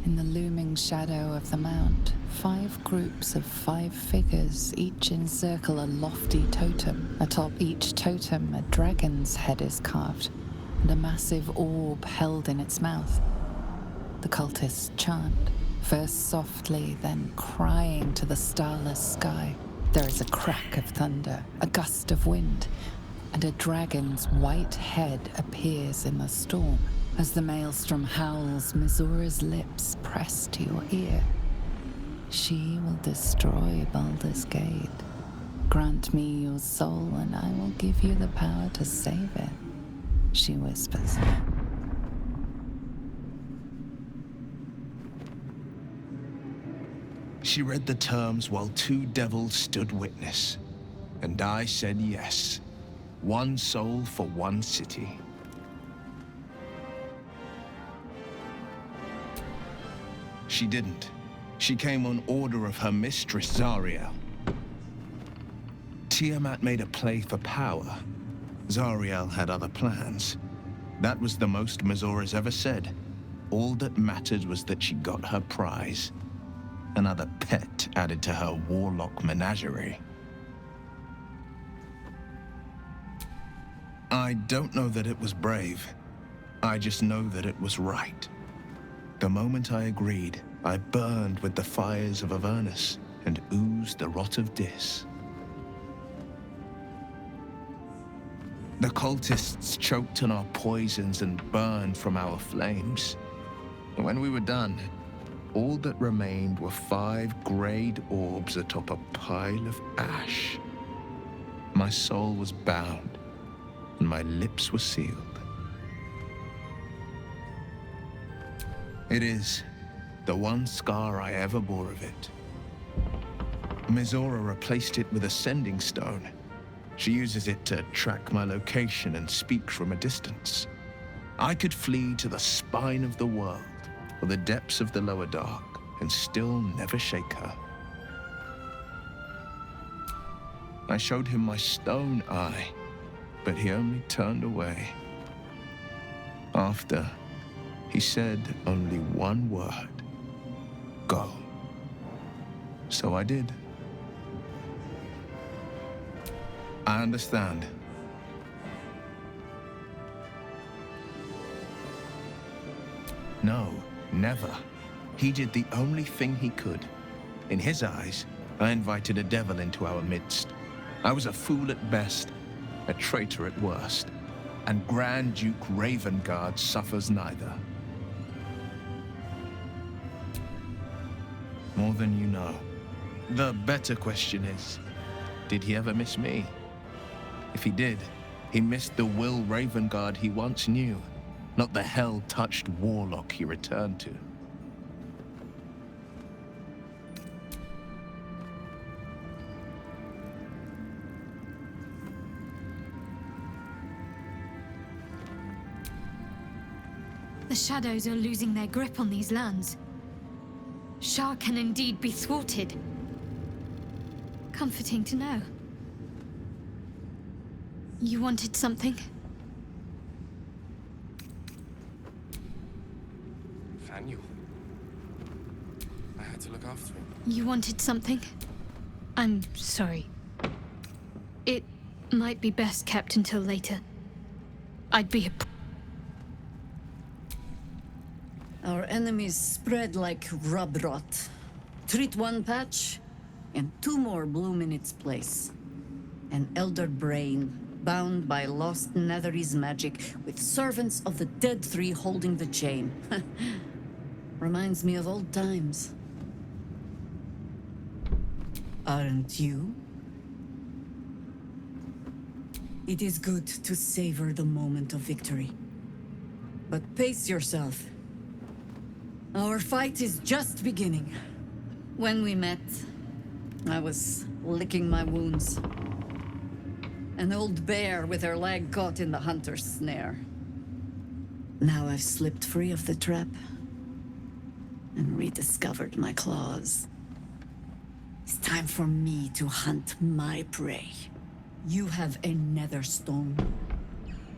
In the looming shadow of the mount, 5 groups of 5 figures each encircle a lofty totem. Atop each totem, a dragon's head is carved, and a massive orb held in its mouth. The cultists chant, first softly, then crying to the starless sky. There is a crack of thunder, a gust of wind, and a dragon's white head appears in the storm. As the maelstrom howls, Mizora's lips press to your ear. She will destroy Baldur's Gate. Grant me your soul and I will give you the power to save it, she whispers. She read the terms while 2 devils stood witness, and I said yes. 1 soul for 1 city. She didn't. She came on order of her mistress, Zariel. Tiamat made a play for power. Zariel had other plans. That was the most Mizora's ever said. All that mattered was that she got her prize. Another pet added to her warlock menagerie. I don't know that it was brave. I just know that it was right. The moment I agreed, I burned with the fires of Avernus and oozed the rot of Dis. The cultists choked on our poisons and burned from our flames. When we were done, all that remained were 5 grayed orbs atop a pile of ash. My soul was bound, and my lips were sealed. It is the one scar I ever bore of it. Mizora replaced it with a sending stone. She uses it to track my location and speak from a distance. I could flee to the spine of the world, or the depths of the lower dark, and still never shake her. I showed him my stone eye, but he only turned away. After, he said only one word: go. So I did. I understand. No, never. He did the only thing he could. In his eyes, I invited a devil into our midst. I was a fool at best, a traitor at worst, and Grand Duke Ravengard suffers neither. More than you know. The better question is, did he ever miss me? If he did, he missed the Will Ravengard he once knew, not the hell-touched warlock he returned to. The shadows are losing their grip on these lands. Shah can indeed be thwarted. Comforting to know. You wanted something? Fanu. I had to look after him. You wanted something? I'm sorry. It might be best kept until later. I'd be Our enemies spread like rub rot. Treat one patch, and 2 more bloom in its place. An elder brain, bound by lost Netherese magic, with servants of the dead 3 holding the chain. Reminds me of old times. Aren't you? It is good to savor the moment of victory. But pace yourself. Our fight is just beginning. When we met, I was licking my wounds. An old bear with her leg caught in the hunter's snare. Now I've slipped free of the trap and rediscovered my claws. It's time for me to hunt my prey. You have a nether stone,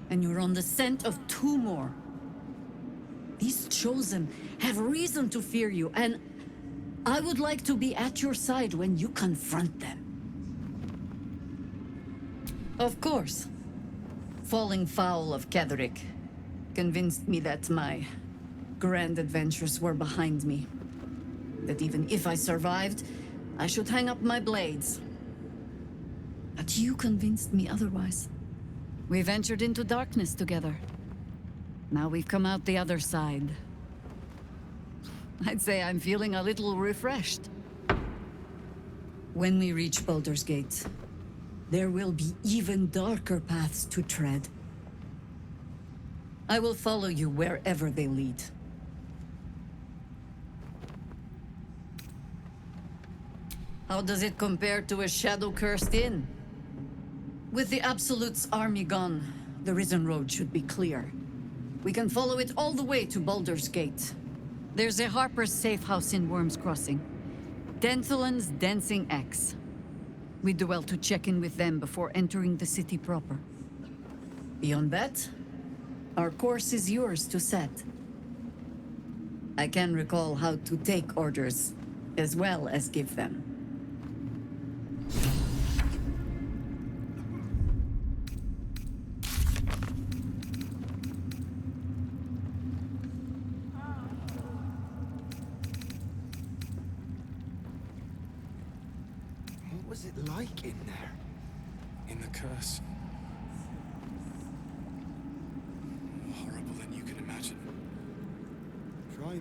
and you're on the scent of 2 more. These Chosen have reason to fear you, and I would like to be at your side when you confront them. Of course, falling foul of Ketheric convinced me that my grand adventures were behind me. That even if I survived, I should hang up my blades. But you convinced me otherwise. We ventured into darkness together. Now we've come out the other side. I'd say I'm feeling a little refreshed. When we reach Baldur's Gate, there will be even darker paths to tread. I will follow you wherever they lead. How does it compare to a shadow-cursed inn? With the Absolute's army gone, the Risen Road should be clear. We can follow it all the way to Baldur's Gate. There's a Harper's safe house in Worm's Crossing. Denthalen's Dancing Axe. We do well to check in with them before entering the city proper. Beyond that, our course is yours to set. I can recall how to take orders, as well as give them. What was it like in there? In the curse. More horrible than you can imagine. Try me.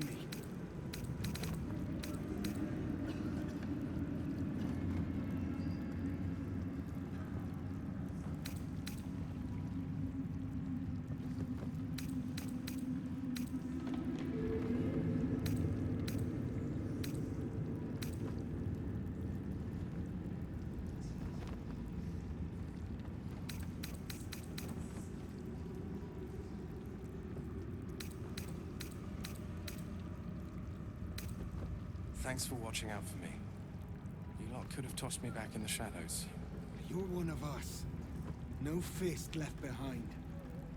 Thanks for watching out for me. You lot could have tossed me back in the shadows. You're one of us. No fist left behind.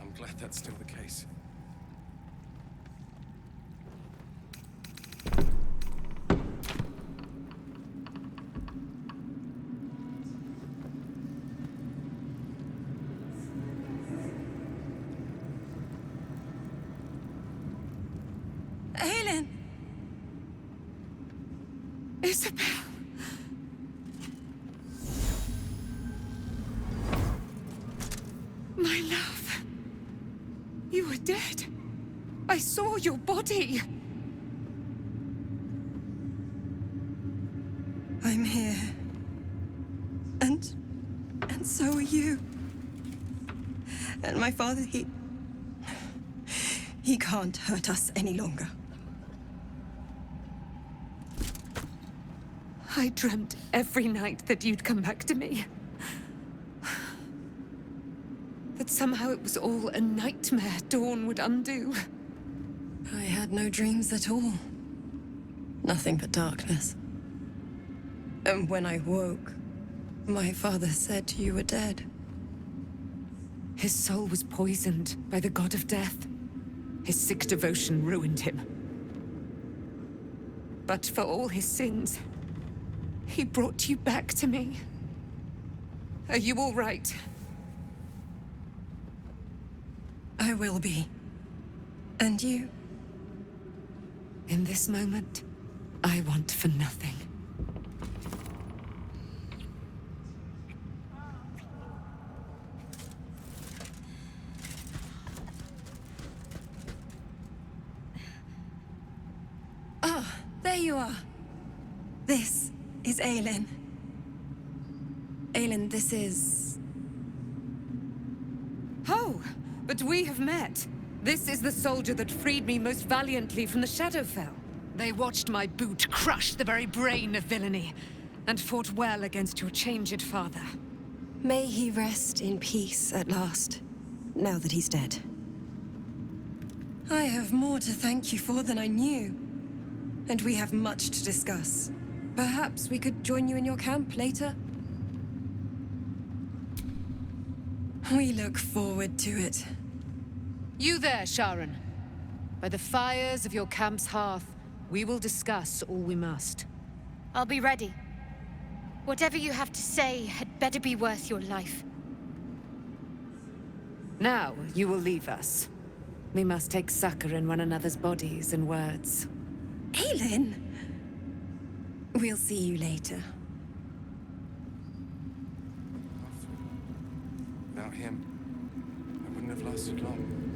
I'm glad that's still the case. Aylin! Isobel! My love. You were dead. I saw your body. I'm here. And so are you. And my father, he can't hurt us any longer. I dreamt every night that you'd come back to me. That somehow it was all a nightmare Dawn would undo. I had no dreams at all. Nothing but darkness. And when I woke, my father said you were dead. His soul was poisoned by the god of death. His sick devotion ruined him. But for all his sins, he brought you back to me. Are you all right? I will be. And you? In this moment, I want for nothing. Ah, there you are. This is Aylin. Aylin, this is... Oh, but we have met. This is the soldier that freed me most valiantly from the Shadowfell. They watched my boot crush the very brain of villainy, and fought well against your changed father. May he rest in peace at last, now that he's dead. I have more to thank you for than I knew. And we have much to discuss. Perhaps we could join you in your camp later? We look forward to it. You there, Sharon. By the fires of your camp's hearth, we will discuss all we must. I'll be ready. Whatever you have to say had better be worth your life. Now, you will leave us. We must take succor in one another's bodies and words. Aylin! We'll see you later. Without him, I wouldn't have lasted long.